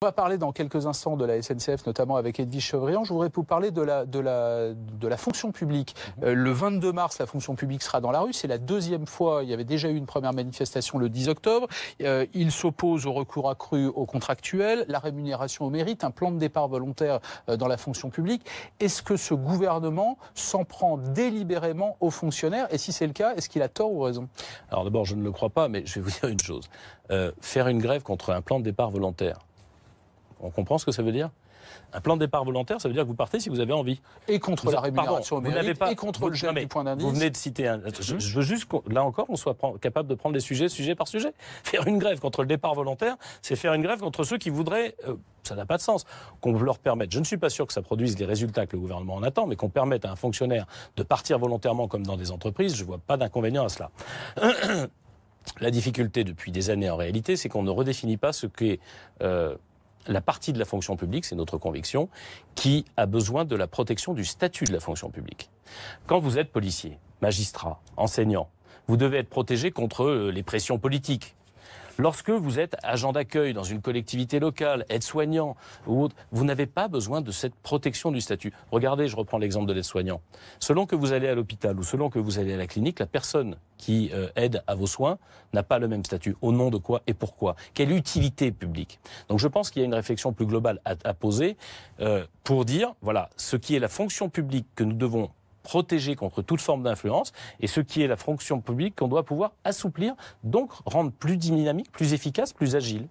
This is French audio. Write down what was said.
On va parler dans quelques instants de la SNCF, notamment avec Edwige Chevrillon. Je voudrais vous parler de la fonction publique. Le 22 mars, la fonction publique sera dans la rue. C'est la deuxième fois. Il y avait déjà eu une première manifestation le 10 octobre. Il s'oppose au recours accru aux contractuels, la rémunération au mérite, un plan de départ volontaire dans la fonction publique. Est-ce que ce gouvernement s'en prend délibérément aux fonctionnaires? Et si c'est le cas, est-ce qu'il a tort ou raison? Alors d'abord, je ne le crois pas, mais je vais vous dire une chose. Faire une grève contre un plan de départ volontaire, on comprend ce que ça veut dire? Un plan de départ volontaire, ça veut dire que vous partez si vous avez envie. Et contre la rémunération au mérite, et contre le gel du point d'indice. Vous venez de citer un... Je veux juste, là encore, qu'on soit capable de prendre les sujets sujet par sujet. Faire une grève contre le départ volontaire, c'est faire une grève contre ceux qui voudraient... ça n'a pas de sens. Qu'on leur permette, je ne suis pas sûr que ça produise les résultats que le gouvernement en attend, mais qu'on permette à un fonctionnaire de partir volontairement comme dans des entreprises, je ne vois pas d'inconvénient à cela. La difficulté depuis des années en réalité, c'est qu'on ne redéfinit pas ce qu'est... la partie de la fonction publique, c'est notre conviction, qui a besoin de la protection du statut de la fonction publique. Quand vous êtes policier, magistrat, enseignant, vous devez être protégé contre les pressions politiques. Lorsque vous êtes agent d'accueil dans une collectivité locale, aide-soignant ou autre, vous n'avez pas besoin de cette protection du statut. Regardez, je reprends l'exemple de l'aide-soignant. Selon que vous allez à l'hôpital ou selon que vous allez à la clinique, la personne qui aide à vos soins n'a pas le même statut. Au nom de quoi et pourquoi? Quelle utilité publique? Donc je pense qu'il y a une réflexion plus globale à poser pour dire, voilà, ce qui est la fonction publique que nous devons protéger contre toute forme d'influence, et ce qui est la fonction publique qu'on doit pouvoir assouplir, donc rendre plus dynamique, plus efficace, plus agile.